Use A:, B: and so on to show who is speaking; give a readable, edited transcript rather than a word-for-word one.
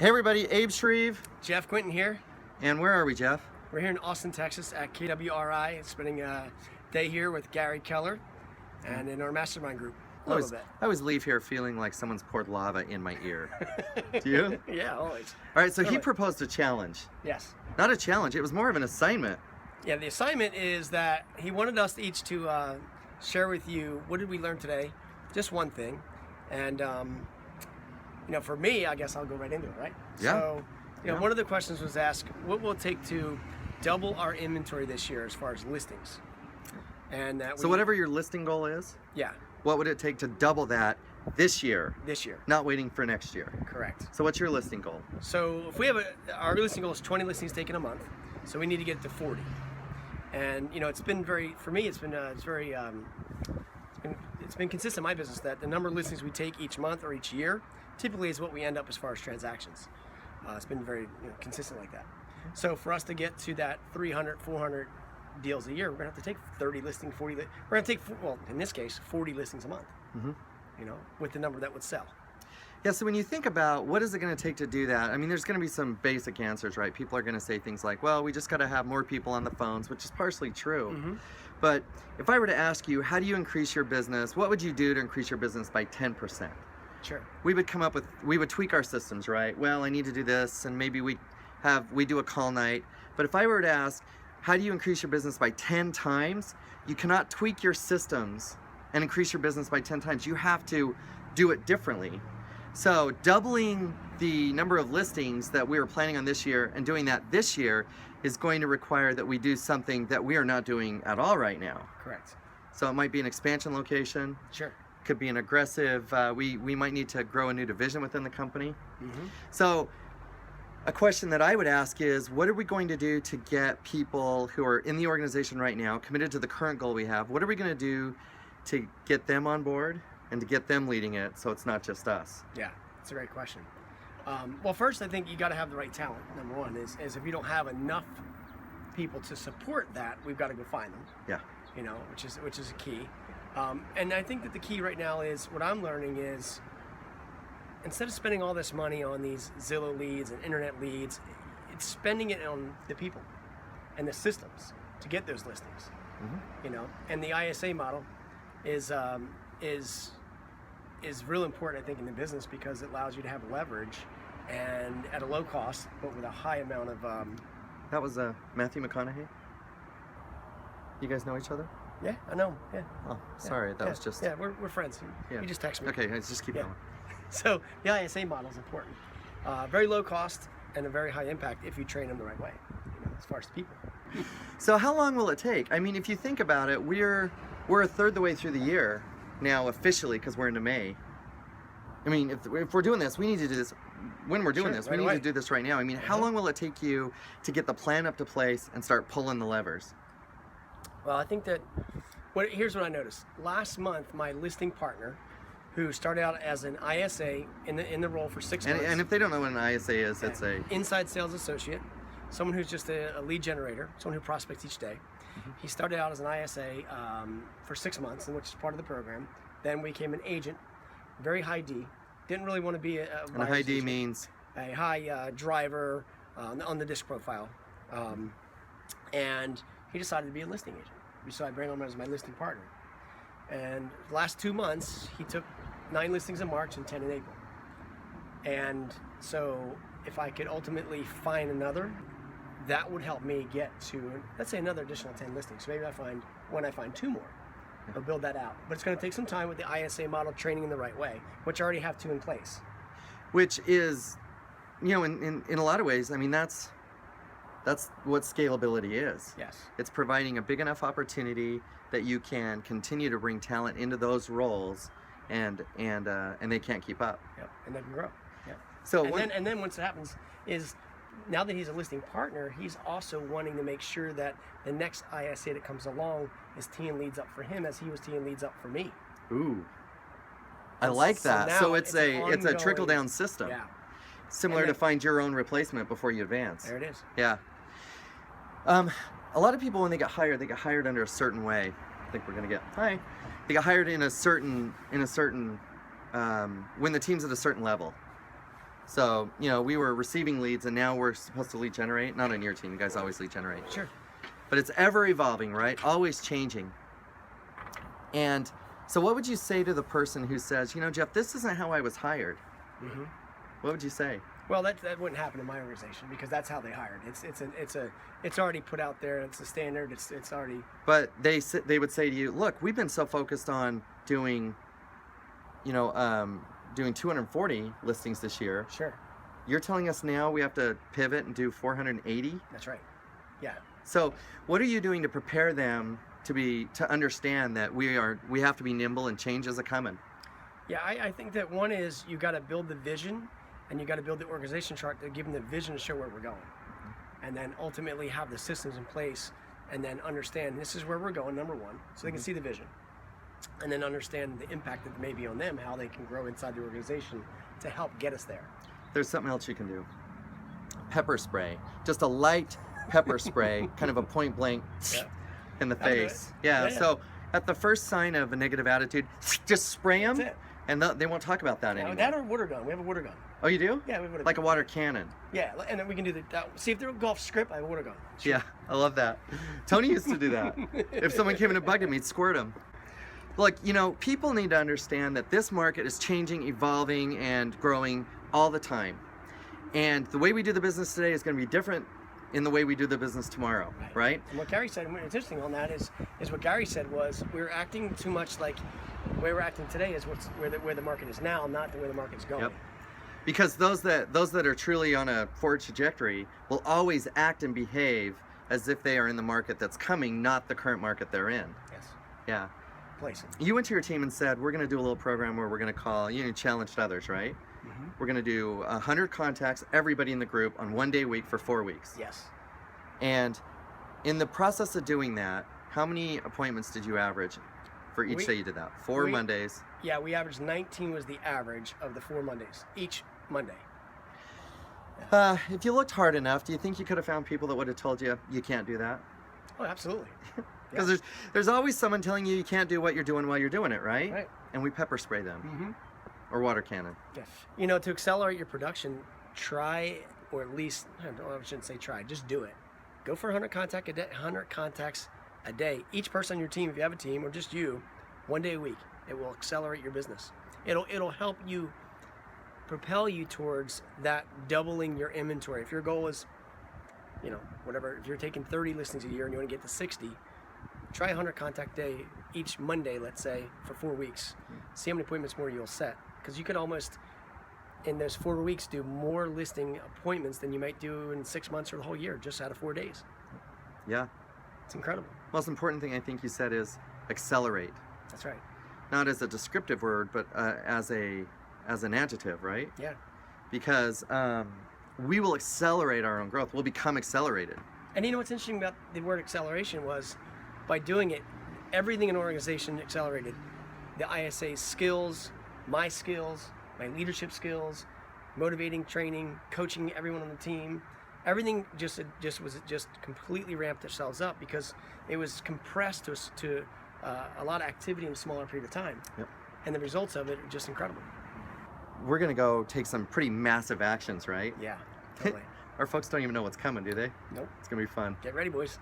A: Hey everybody, Abe Shreve.
B: Jeff Quintin here.
A: And where are we, Jeff?
B: We're here in Austin, Texas at KWRI, spending a day here with Gary Keller and in our mastermind group a little bit.
A: I always leave here feeling like someone's poured lava in my ear. Do you?
B: Yeah, always.
A: All right, so he proposed a challenge.
B: Yes.
A: Not a challenge, it was more of an assignment.
B: Yeah, the assignment is that he wanted us each to share with you, what did we learn today? Just one thing. And, you know, for me, I guess I'll go right into it, right?
A: Yeah.
B: So, you know, one of the questions was asked, what will it take to double our inventory this year as far as listings? And that
A: so whatever your listing goal is?
B: Yeah.
A: What would it take to double that this year?
B: This year.
A: Not waiting for next year.
B: Correct.
A: So what's your listing goal?
B: So if we have our listing goal is 20 listings taken a month, so we need to get to 40. And you know, it's been very, for me, it's been consistent in my business that the number of listings we take each month or each year typically is what we end up as far as transactions. It's been very consistent like that. So for us to get to that 300, 400 deals a year, we're gonna have to take 30 listings, 40. We're gonna take, well, in this case, 40 listings a month. Mm-hmm. You know, with the number that would sell.
A: Yeah, so when you think about what is it going to take to do that, I mean, there's going to be some basic answers, right? People are going to say things like, well, we just got to have more people on the phones, which is partially true. Mm-hmm. But if I were to ask you, how do you increase your business? What would you do to increase your business by 10%?
B: Sure.
A: We would come up with, we would tweak our systems, right? Well, I need to do this, and maybe we do a call night. But if I were to ask, how do you increase your business by 10 times? You cannot tweak your systems and increase your business by 10 times. You have to do it differently. So doubling the number of listings that we were planning on this year and doing that this year is going to require that we do something that we are not doing at all right now.
B: Correct.
A: So it might be an expansion location.
B: Sure.
A: Could be an aggressive, we might need to grow a new division within the company. Mm-hmm. So a question that I would ask is, what are we going to do to get people who are in the organization right now, committed to the current goal we have? What are we going to do to get them on board and to get them leading it so it's not just us?
B: Yeah, that's a great question. Well, first, I think you got to have the right talent. Number one is if you don't have enough people to support that, we've got to go find them.
A: Yeah.
B: You know, which is a key. And I think that the key right now is, what I'm learning is, instead of spending all this money on these Zillow leads and internet leads, it's spending it on the people and the systems to get those listings. Mm-hmm. You know, and the ISA model is real important, I think, in the business, because it allows you to have leverage and at a low cost, but with a high amount of.
A: That was Matthew McConaughey. You guys know each other?
B: Yeah, I know. Yeah.
A: Oh, sorry, that was just.
B: Yeah, we're friends. You just text me.
A: Okay, let's just keep going.
B: So the ISA model is important. Very low cost and a very high impact if you train them the right way, you know, as far as the people.
A: So how long will it take? I mean, if you think about it, we're a third the way through the year now officially, because we're into May. I mean, if we're doing this, we need to do this. When we're doing this, we need to do this right now. I mean, how long will it take you to get the plan up to place and start pulling the levers?
B: Well, I think that, here's what I noticed. Last month, my listing partner, who started out as an ISA in the role for 6 months.
A: And if they don't know what an ISA is, it's a
B: inside sales associate, someone who's just a lead generator, someone who prospects each day. Mm-hmm. He started out as an ISA for 6 months, which is part of the program. Then we became an agent, very high D. Didn't really want to be
A: and a high D means?
B: A high driver on the disc profile. And he decided to be a listing agent. So I bring him as my listing partner. And the last 2 months, he took 9 listings in March and 10 in April. And so if I could ultimately find another, that would help me get to, let's say, another additional 10 listings. So maybe I find 2 more. I'll build that out. But it's going to take some time with the ISA model, training in the right way, which I already have 2 in place.
A: Which is, you know, in a lot of ways, I mean, that's what scalability is.
B: Yes.
A: It's providing a big enough opportunity that you can continue to bring talent into those roles, and they can't keep up.
B: Yep. And they can grow. Yep.
A: So
B: and then once it happens is, now that he's a listing partner, he's also wanting to make sure that the next ISA that comes along is teeing leads up for him as he was teeing leads up for me.
A: Ooh. I like that. So it's a trickle down system.
B: Yeah.
A: Similar to find your own replacement before you advance.
B: There it is.
A: Yeah. A lot of people, when they get hired under a certain way. I think we're gonna get hi. They get hired in a certain when the team's at a certain level. So, you know, we were receiving leads and now we're supposed to lead generate. Not on your team, you guys always lead generate.
B: Sure.
A: But it's ever evolving, right? Always changing. And so what would you say to the person who says, you know, Jeff, this isn't how I was hired?
B: Mm-hmm.
A: What would you say?
B: Well, that wouldn't happen in my organization because that's how they hired. It's already put out there. It's a standard. It's already.
A: But they would say to you, look, we've been so focused on doing, you know, doing 240 listings this year.
B: Sure.
A: You're telling us now we have to pivot and do 480?
B: That's right. Yeah.
A: So what are you doing to prepare them to understand that we have to be nimble and change is a coming?
B: Yeah, I think that one is you got to build the vision, and you got to build the organization chart to give them the vision to show where we're going, and then ultimately have the systems in place, and then understand this is where we're going. Number one, so they can see the vision, and then understand the impact that may be on them, how they can grow inside the organization to help get us there.
A: There's something else you can do. Pepper spray, just a light pepper spray, kind of a point blank in the face. Yeah. So at the first sign of a negative attitude, just spray them.
B: That's it.
A: And they won't talk about that anymore.
B: That or water gun. We have a water gun.
A: Oh, you do?
B: Yeah, we have a water gun.
A: Like a water cannon.
B: Yeah, and then we can do see if they're a golf script, I have a water gun. Sure.
A: Yeah, I love that. Tony used to do that. If someone came in and bugged him, he'd squirt him. Look, you know, people need to understand that this market is changing, evolving, and growing all the time. And the way we do the business today is going to be different in the way we do the business tomorrow, right?
B: And what Gary said, and what's interesting on that is what Gary said was we were acting too much like the way we're acting today is where the market is now, not the way the market's going.
A: Yep. Because those that are truly on a forward trajectory will always act and behave as if they are in the market that's coming, not the current market they're in.
B: Yes.
A: Yeah.
B: Place it.
A: You went to your team and said, we're going to do a little program where we're going to call, you challenged others, right?
B: Mm-hmm.
A: We're going to do 100 contacts, everybody in the group on 1 day a week for 4 weeks.
B: Yes.
A: And in the process of doing that, how many appointments did you average for each day you did that? 4 Mondays.
B: Yeah, we averaged 19 was the average of the 4 Mondays, each Monday.
A: Yeah. If you looked hard enough, do you think you could have found people that would have told you you can't do that?
B: Oh, absolutely.
A: Because there's always someone telling you can't do what you're doing while you're doing it, right?
B: Right.
A: And we pepper spray them.
B: Mm-hmm.
A: Or water cannon.
B: Yes. You know, to accelerate your production, try, or at least, I shouldn't say try, just do it. Go for 100 contacts a day. Each person on your team, if you have a team, or just you, 1 day a week. It will accelerate your business. It'll help you, propel you towards that doubling your inventory. If your goal is, whatever, if you're taking 30 listings a year and you want to get to 60, try 100 contact day each Monday, let's say, for 4 weeks. See how many appointments more you'll set. Because you could almost, in those 4 weeks, do more listing appointments than you might do in 6 months or the whole year, just out of 4 days.
A: Yeah.
B: It's incredible.
A: Most important thing I think you said is accelerate.
B: That's right.
A: Not as a descriptive word, but as an adjective, right?
B: Yeah.
A: Because we will accelerate our own growth. We'll become accelerated.
B: And you know what's interesting about the word acceleration was, by doing it, everything in an organization accelerated. The ISA's skills, my leadership skills, motivating, training, coaching everyone on the team, everything just completely ramped themselves up because it was compressed to a lot of activity in a smaller period of time.
A: Yep.
B: And the results of it are just incredible.
A: We're going to go take some pretty massive actions, right?
B: Yeah, totally.
A: Our folks don't even know what's coming, do they?
B: Nope.
A: It's going to be fun.
B: Get ready, boys.